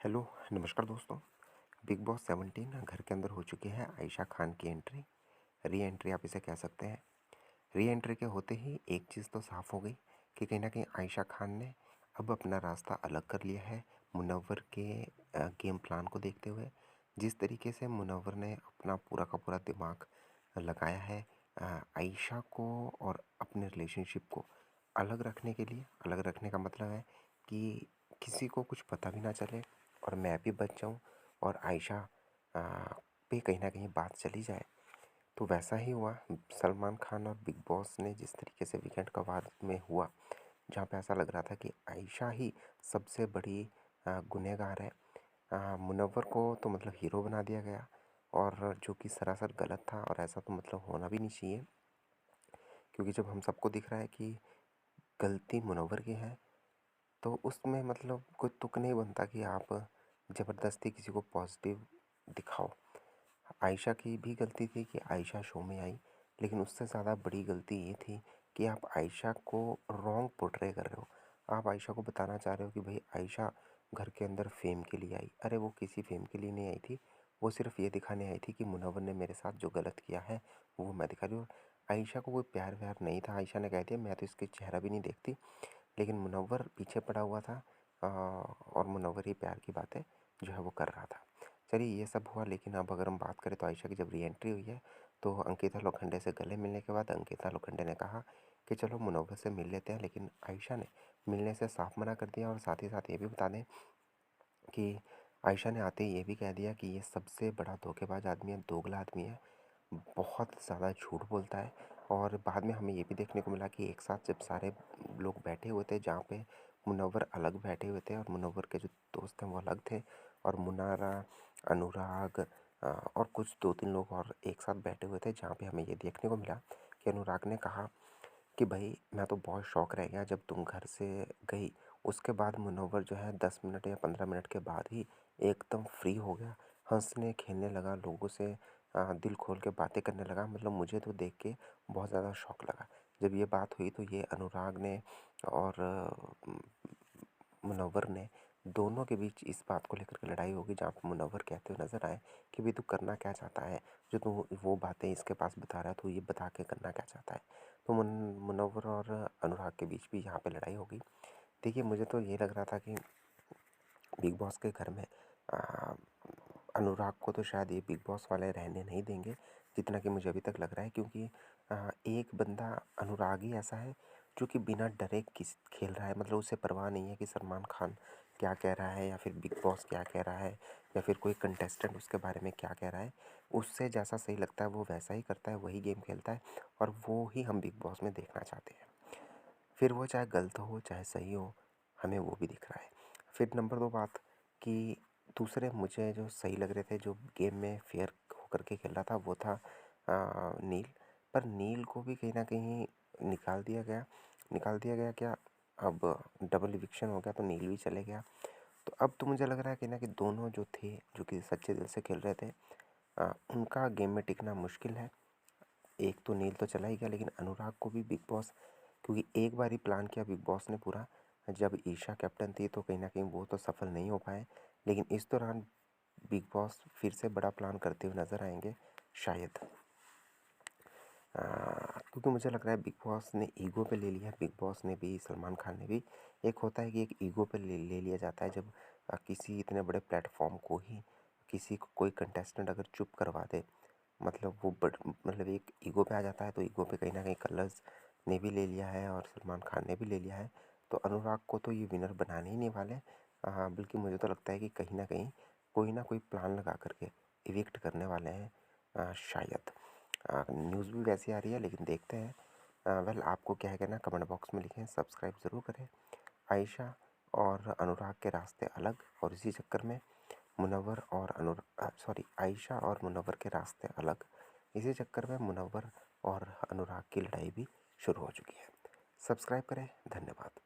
Hello, नमस्कार दोस्तों। Big boss 17 घर के अंदर हो चुकी है आयशा खान की एंट्री। री एंट्री आप इसे कह सकते हैं। री एंट्री के होते ही एक चीज़ तो साफ़ हो गई कि कहीं न कहीं आयशा खान ने अब अपना रास्ता अलग कर लिया है मुनव्वर के गेम प्लान को देखते हुए। जिस तरीके से मुनव्वर ने अपना पूरा का पूरा दिमाग लगाया है आयशा को और अपने रिलेशनशिप को अलग रखने के लिए। अलग रखने का मतलब है कि किसी को कुछ पता भी ना चले और मैं भी बच जाऊँ और आयशा अ, पे कहीं न कहीं बात चली जाए। तो वैसा ही हुआ सलमान खान और बिग बॉस ने जिस तरीके से वीकेंड कबाड़ में हुआ, जहाँ पे ऐसा लग रहा था कि आयशा ही सबसे बड़ी गुनहगार है। मुनव्वर को तो मतलब हीरो बना दिया गया और जो कि सरासर गलत था और ऐसा तो मतलब होना भी नहीं चाहिए। क्योंकि जब हम सबको दिख रहा है कि गलती मुनव्वर की है, तो उसमें मतलब कोई तुक नहीं बनता कि आप ज़बरदस्ती किसी को पॉजिटिव दिखाओ। आयशा की भी गलती थी कि आयशा शो में आई, लेकिन उससे ज़्यादा बड़ी गलती ये थी कि आप आयशा को रॉन्ग पोर्ट्रे कर रहे हो। आप आयशा को बताना चाह रहे हो कि भाई आयशा घर के अंदर फ़ेम के लिए आई। अरे वो किसी फ़ेम के लिए नहीं आई थी, वो सिर्फ़ ये दिखाने आई थी कि मुनव्वर ने मेरे साथ जो गलत किया है, वो मैं दिखा रही हूँ। आयशा को कोई प्यार-व्यार नहीं था। आयशा ने कह दिया मैं तो इसके चेहरा भी नहीं देखती, लेकिन मुनव्वर पीछे पड़ा हुआ था और मुनव्वर ही प्यार की बातें जो है वो कर रहा था। चलिए ये सब हुआ, लेकिन अब अगर हम बात करें तो आयशा की जब री-एंट्री हुई है, तो अंकिता लोखंडे से गले मिलने के बाद अंकिता लोखंडे ने कहा कि चलो मुनव्वर से मिल लेते हैं, लेकिन आयशा ने मिलने से साफ मना कर दिया और साथ ही साथ ये भी बता दें कि आयशा ने आते ही ये भी कह दिया कि ये सबसे बड़ा धोखेबाज आदमी है, दोगला आदमी है, बहुत ज़्यादा झूठ बोलता है। और बाद में हमें ये भी देखने को मिला कि एक साथ जब सारे लोग बैठे हुए थे, जहाँ पे मुनव्वर अलग बैठे हुए थे और मुनव्वर के जो दोस्त हैं वो अलग थे, और मुनारा, अनुराग और कुछ 2-3 लोग और एक साथ बैठे हुए थे, जहाँ पे हमें ये देखने को मिला कि अनुराग ने कहा कि भाई मैं तो बहुत शॉक रह गया जब तुम घर से गई। उसके बाद मुनव्वर जो है 10 मिनट या 15 मिनट के बाद ही एकदम फ्री हो गया, हंसने खेलने लगा, लोगों से दिल खोल के बातें करने लगा। मतलब मुझे तो देख के बहुत ज़्यादा शॉक लगा। जब ये बात हुई तो ये अनुराग ने और मुनव्वर ने दोनों के बीच इस बात को लेकर के लड़ाई होगी, जहाँ पे मुनव्वर कहते हुए नज़र आए कि भाई तू करना क्या चाहता है, जो तू वो बातें इसके पास बता रहा है, तो ये बता के करना क्या चाहता है। तो मुनव्वर और अनुराग के बीच भी यहाँ पे लड़ाई हो गई। देखिए मुझे तो ये लग रहा था कि बिग बॉस के घर में आ, अनुराग को तो शायद ये बिग बॉस वाले रहने नहीं देंगे, जितना कि मुझे अभी तक लग रहा है। क्योंकि एक बंदा अनुराग ही ऐसा है जो कि बिना डरे किस खेल रहा है। मतलब उसे परवाह नहीं है कि सलमान खान क्या कह रहा है या फिर बिग बॉस क्या कह रहा है या फिर कोई कंटेस्टेंट उसके बारे में क्या कह रहा है। उससे जैसा सही लगता है वो वैसा ही करता है, वही गेम खेलता है, और वो ही हम बिग बॉस में देखना चाहते हैं। फिर वो चाहे गलत हो चाहे सही हो, हमें वो भी दिख रहा है। फिर नंबर 2 बात कि दूसरे मुझे जो सही लग रहे थे, जो गेम में फेयर होकर के खेल रहा था, वो था नील। पर नील को भी कहीं न कहीं निकाल दिया गया। निकाल दिया गया क्या, अब डबल इविक्शन हो गया तो नील भी चले गया। तो अब तो मुझे लग रहा है कि ना कि दोनों जो थे, जो कि सच्चे दिल से खेल रहे थे, उनका गेम में टिकना मुश्किल है। एक तो नील तो चला ही गया, लेकिन अनुराग को भी बिग बॉस, क्योंकि एक बार ही प्लान किया बिग बॉस ने पूरा, जब ईशा कैप्टन थी, तो कहीं न कहीं वो तो सफल नहीं हो पाए। लेकिन इस दौरान बिग बॉस फिर से बड़ा प्लान करते हुए नज़र आएँगे शायद। क्योंकि मुझे लग रहा है बिग बॉस ने ईगो पे ले लिया। बिग बॉस ने भी, सलमान खान ने भी। एक होता है कि एक ईगो पे ले ले लिया जाता है, जब किसी इतने बड़े प्लेटफॉर्म को ही किसी को कोई कंटेस्टेंट अगर चुप करवा दे, मतलब वो मतलब एक ईगो पे आ जाता है। तो ईगो पे कहीं ना कहीं कलर्स ने भी ले लिया है और सलमान खान ने भी ले लिया है। तो अनुराग को तो ये विनर बनाने ही नहीं वाले। बल्कि मुझे तो लगता है कि कहीं ना कोई प्लान लगा करके इविक्ट करने वाले हैं शायद। न्यूज़ भी वैसी आ रही है, लेकिन देखते हैं। वेल आपको क्या है कहना, कमेंट बॉक्स में लिखें, सब्सक्राइब ज़रूर करें। आयशा और अनुराग के रास्ते अलग, और इसी चक्कर में मुनव्वर और आयशा और मुनव्वर के रास्ते अलग। इसी चक्कर में मुनव्वर और अनुराग की लड़ाई भी शुरू हो चुकी है। सब्सक्राइब करें। धन्यवाद।